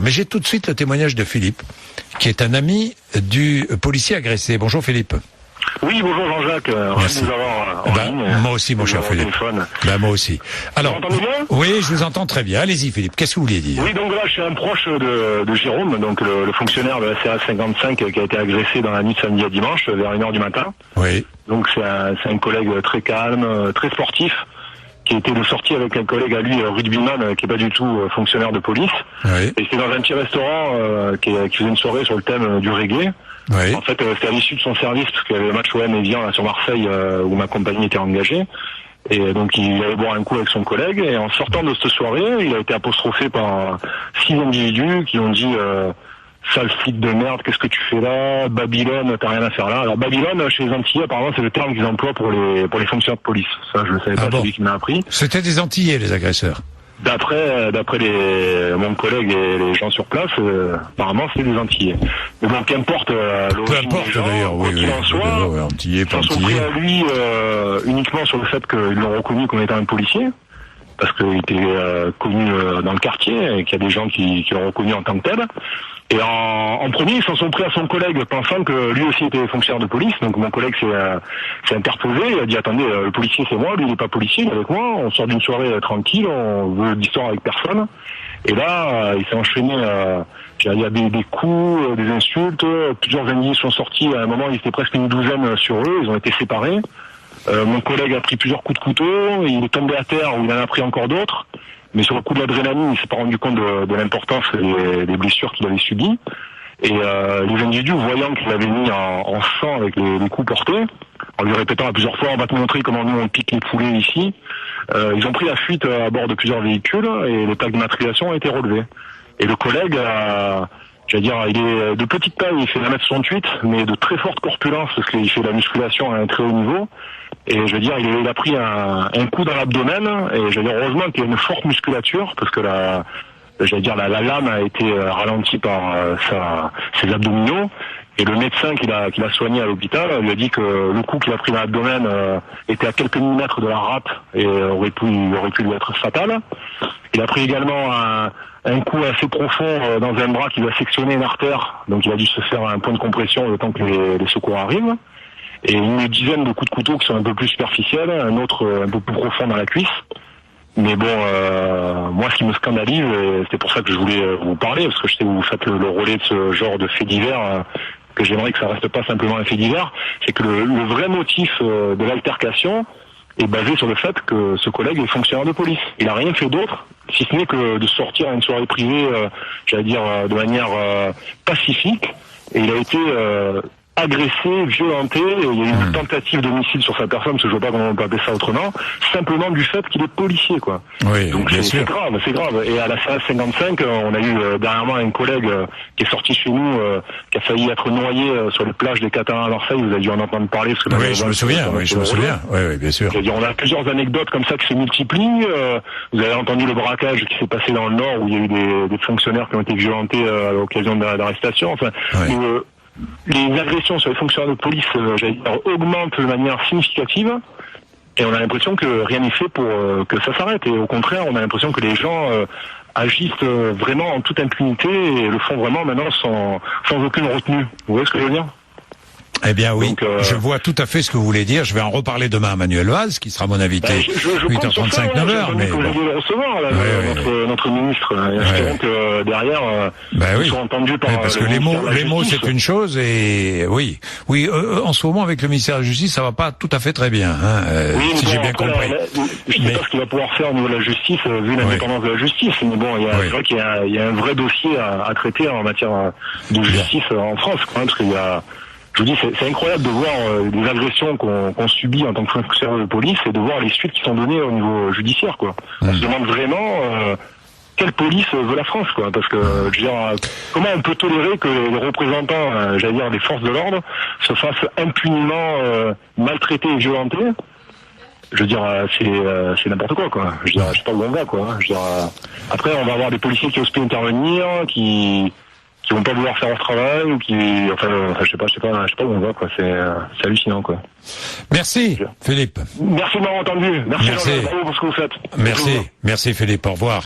Mais j'ai tout de suite le témoignage de Philippe, qui est un ami du policier agressé. Bonjour Philippe. Oui, bonjour Jean-Jacques. Merci. De vous avoir en ligne. Moi aussi, mon cher Philippe. Moi aussi. Alors, vous m'entendez bien ? Oui, je vous entends très bien. Allez-y Philippe, qu'est-ce que vous vouliez dire ? Oui, donc là, je suis un proche de Jérôme, donc le fonctionnaire de la CRS 55 qui a été agressé dans la nuit de samedi à dimanche, vers 1h du matin. Oui. Donc c'est un collègue très calme, très sportif, qui était de sortie avec un collègue à lui, rugbyman, qui est pas du tout fonctionnaire de police. Oui. Et c'était dans un petit restaurant qui faisait une soirée sur le thème du reggae. Oui. En fait, c'était à l'issue de son service, parce qu'il y avait le match OM Evian là sur Marseille, où ma compagnie était engagée. Et donc il allait boire un coup avec son collègue, et en sortant de cette soirée, il a été apostrophé par 6 individus qui ont dit sale flic de merde, qu'est-ce que tu fais là, Babylone, t'as rien à faire là. Alors Babylone, chez les Antillais, apparemment c'est le terme qu'ils emploient pour les fonctionnaires de police. Ça, je ne savais pas, bon. celui qui m'a appris. C'était des Antillais, les agresseurs. D'après mon collègue et les gens sur place, apparemment c'est des Antillais. Mais bon, qu'importe Peu importe d'ailleurs, oui, oui. En soit, Antillais, pas ils sont Antillais. pris à lui uniquement sur le fait qu'ils l'ont reconnu comme étant un policier, parce qu'il était connu dans le quartier et qu'il y a des gens qui l'ont reconnu en tant que tel. Et en premier, ils s'en sont pris à son collègue, pensant que lui aussi était fonctionnaire de police. Donc mon collègue s'est interposé, il a dit attendez, le policier c'est moi, lui il est pas policier, il est avec moi, on sort d'une soirée tranquille, on veut d'histoire avec personne. Et là, il s'est enchaîné, il y a des coups, des insultes, plusieurs individus sont sortis, à un moment ils étaient presque une douzaine sur eux, ils ont été séparés. Mon collègue a pris plusieurs coups de couteau, il est tombé à terre, où il en a pris encore d'autres. Mais sur le coup de l'adrénaline, il s'est pas rendu compte de l'importance des blessures qu'il avait subies. Et les individus, voyant qu'il avait mis en sang avec les coups portés, en lui répétant à plusieurs fois, on va te montrer comment nous on pique les poulets ici, ils ont pris la fuite à bord de plusieurs véhicules et les plaques d'immatriculation ont été relevées. Et le collègue, il est de petite taille, il fait 1m68, mais de très forte corpulence, parce qu'il fait de la musculation à un très haut niveau. Et il a pris un coup dans l'abdomen, et heureusement qu'il y a une forte musculature, parce que la lame a été ralentie par ses abdominaux. Et le médecin qui l'a soigné à l'hôpital lui a dit que le coup qu'il a pris dans l'abdomen était à quelques millimètres de la rate et aurait pu lui être fatal. Il a pris également un coup assez profond dans un bras qui lui a sectionné une artère, donc il a dû se faire un point de compression le temps que les secours arrivent. Et une dizaine de coups de couteau qui sont un peu plus superficiels, un autre un peu plus profond dans la cuisse. Mais bon, moi ce qui me scandalise, et c'est pour ça que je voulais vous parler, parce que je sais que vous faites le relais de ce genre de fait divers, que j'aimerais que ça reste pas simplement un fait divers, c'est que le vrai motif de l'altercation est basé sur le fait que ce collègue est fonctionnaire de police. Il n'a rien fait d'autre, si ce n'est que de sortir à une soirée privée, de manière pacifique, et il a été agressé, violenté, et il y a eu une tentative d'homicide sur sa personne, parce que je vois pas comment on peut appeler ça autrement, simplement du fait qu'il est policier, quoi. Oui, donc c'est grave, c'est grave. Et à la CRS 55, on a eu dernièrement un collègue qui est sorti chez nous, qui a failli être noyé sur les plages des Catarins à Marseille, vous avez dû en entendre parler. Parce que oui, je me souviens, oui, bien sûr. On a plusieurs anecdotes comme ça qui se multiplient. Vous avez entendu le braquage qui s'est passé dans le Nord, où il y a eu des fonctionnaires qui ont été violentés à l'occasion d'arrestations. Enfin, les agressions sur les fonctionnaires de police augmentent de manière significative, et on a l'impression que rien n'est fait pour que ça s'arrête. Et au contraire, on a l'impression que les gens agissent vraiment en toute impunité et le font vraiment maintenant sans aucune retenue. Vous voyez ce que je veux dire ? Eh bien oui, donc, je vois tout à fait ce que vous voulez dire. Je vais en reparler demain à Manuel Vaz, qui sera mon invité 8h35, 9h. Mais vous allez le recevoir, là, notre ministre. Espérons que derrière, ils sont entendus par... parce que les mots, c'est une chose, et oui, en ce moment, avec le ministère de la Justice, ça va pas tout à fait très bien, si j'ai bien compris. Je ne sais pas ce qu'il va pouvoir faire au niveau de la justice, vu l'indépendance de la justice. Mais bon, c'est vrai qu'il y a un vrai dossier à traiter en matière de justice en France, quand même, parce qu'il y a... Je vous dis, c'est incroyable de voir des agressions qu'on subit en tant que fonctionnaire de police et de voir les suites qui sont données au niveau judiciaire, quoi. On se demande vraiment quelle police veut la France, quoi. Parce que, comment on peut tolérer que les représentants, des forces de l'ordre se fassent impunément maltraités et violentés? C'est n'importe quoi. Je sais pas où on va, quoi. Après, on va avoir des policiers qui osent plus intervenir, qui vont pas vouloir faire leur travail, ou je sais pas où on va, quoi. C'est hallucinant, quoi. Merci, Philippe. Merci de m'avoir entendu. Merci. Pour ce que vous faites. Merci Philippe, au revoir.